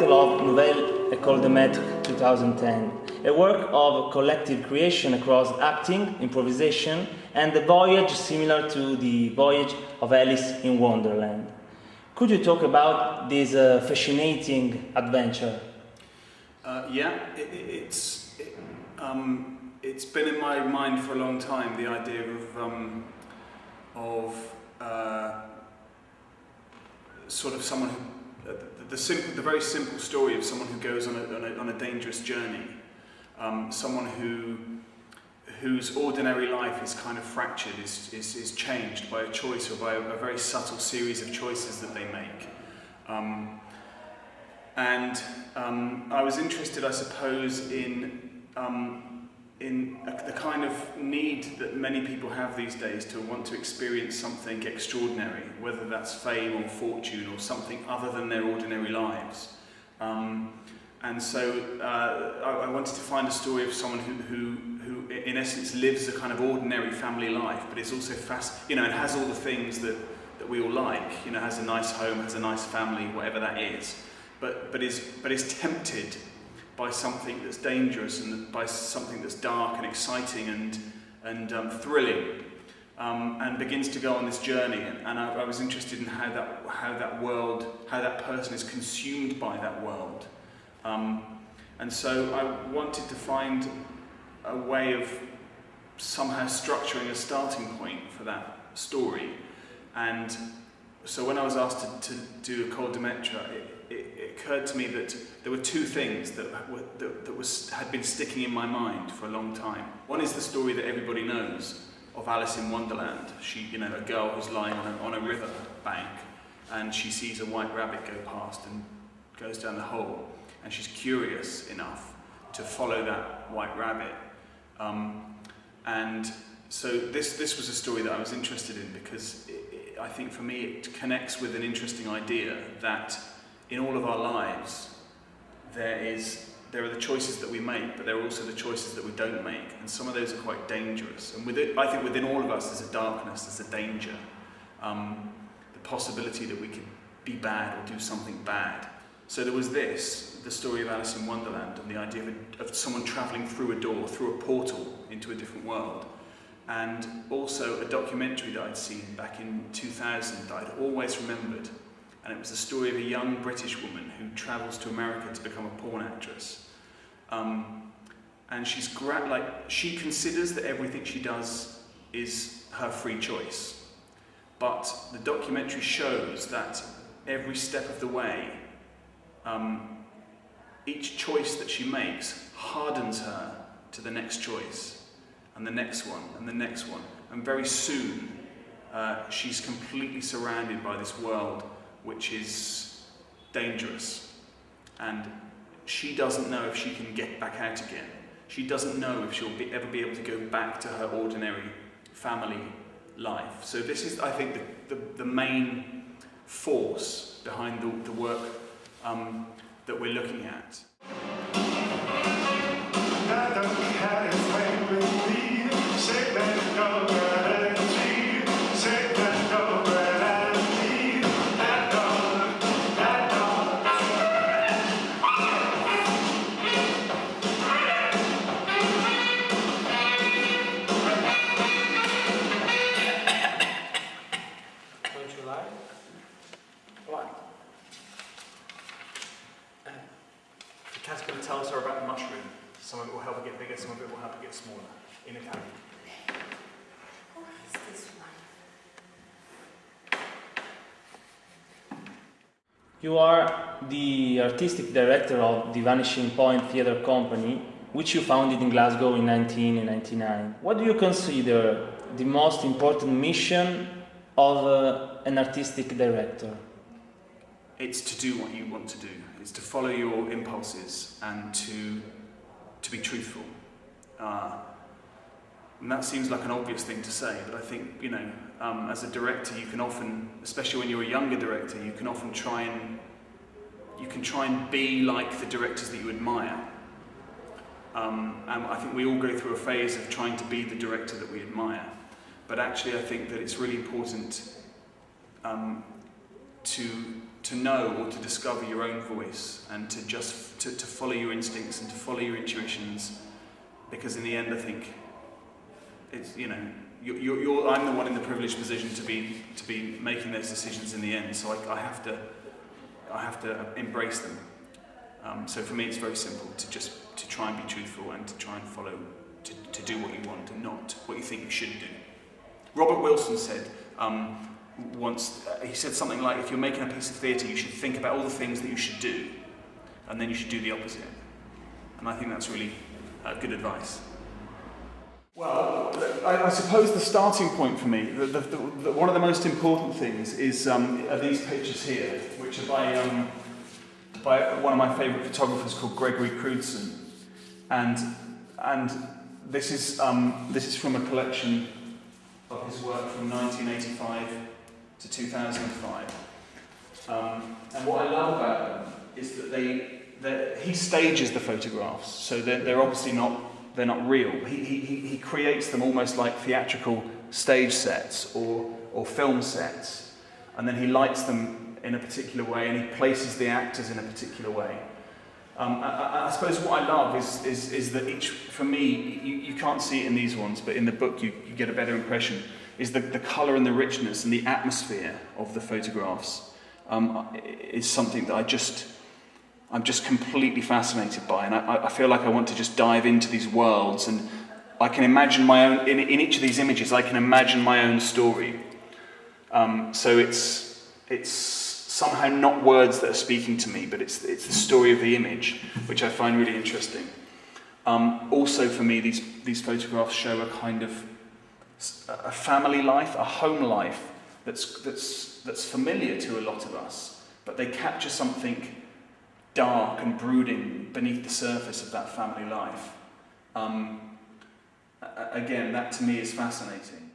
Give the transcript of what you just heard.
title of Nouvelle Ecole de Maîtres 2010, a work of collective creation across acting, improvisation, and a voyage similar to the voyage of Alice in Wonderland. Could you talk about this fascinating adventure? It's been in my mind for a long time, the idea of sort of someone who, the very simple story of someone who goes on a dangerous journey, someone whose ordinary life is kind of fractured, is changed by a choice or by a very subtle series of choices that they make. I was interested, I suppose, in the kind of need that many people have these days to want to experience something extraordinary, whether that's fame or fortune or something other than their ordinary lives. So I wanted to find a story of someone who in essence lives a kind of ordinary family life, but is also and has all the things that we all like, has a nice home, has a nice family, whatever that is, but is tempted by something that's dangerous and by something that's dark and exciting and thrilling, and begins to go on this journey. And I was interested in how that person is consumed by that world. And so I wanted to find a way of somehow structuring a starting point for that story. And so when I was asked to do Ecole de Maîtres, it occurred to me that there were two things that had been sticking in my mind for a long time. One is the story that everybody knows of Alice in Wonderland. She, a girl who's lying on a river bank, and she sees a white rabbit go past and goes down the hole, and she's curious enough to follow that white rabbit. And so this was a story that I was interested in because I think for me it connects with an interesting idea that in all of our lives there are the choices that we make, but there are also the choices that we don't make, and some of those are quite dangerous. And I think within all of us there's a darkness, there's a danger, the possibility that we could be bad or do something bad. So there was the story of Alice in Wonderland, and the idea of someone travelling through a door, through a portal into a different world. And also a documentary that I'd seen back in 2000 that I'd always remembered. And it was the story of a young British woman who travels to America to become a porn actress. And she considers that everything she does is her free choice. But the documentary shows that every step of the way, each choice that she makes hardens her to the next choice, and the next one, and the next one. And very soon, she's completely surrounded by this world which is dangerous. And she doesn't know if she can get back out again. She doesn't know if she'll ever be able to go back to her ordinary family life. So this is, I think, the main force behind the work that we're looking at. Kat's going to tell us about the mushroom. Some of it will help it get bigger, some of it will help it get smaller, in Italian. What is this one? You are the artistic director of the Vanishing Point Theatre Company, which you founded in Glasgow in 1999. What do you consider the most important mission of an artistic director? It's to do what you want to do. It's to follow your impulses and to be truthful. And that seems like an obvious thing to say, but I think, as a director, you can often, especially when you're a younger director, you can often try and be like the directors that you admire. And I think we all go through a phase of trying to be the director that we admire. But actually, I think that it's really important to know or to discover your own voice, and to just to follow your instincts and to follow your intuitions, because in the end I think it's, you know, I'm the one in the privileged position to be making those decisions in the end, so I have to embrace them. So for me it's very simple to try and be truthful and to try and follow, to do what you want and not what you think you should do. Robert Wilson said once, he said something like, if you're making a piece of theatre, you should think about all the things that you should do, and then you should do the opposite. And I think that's really good advice. Well, I suppose the starting point for me, one of the most important things are these pictures here, which are by one of my favourite photographers called Gregory Crewdson, and this is from a collection of his work from 1985 to 2005. And what I love about them is that he stages the photographs, so they're obviously not real. He creates them almost like theatrical stage sets or film sets, and then he lights them in a particular way, and he places the actors in a particular way. I suppose what I love is that each, for me, you can't see it in these ones, but in the book you get a better impression, is the colour and the richness and the atmosphere of the photographs is something that I'm just completely fascinated by, and I feel like I want to just dive into these worlds, and I can imagine my own, in each of these images I can imagine my own story. So it's somehow not words that are speaking to me, but it's the story of the image, which I find really interesting. Also for me, these photographs show a kind of a family life, a home life that's familiar to a lot of us, but they capture something dark and brooding beneath the surface of that family life. Again, that to me is fascinating.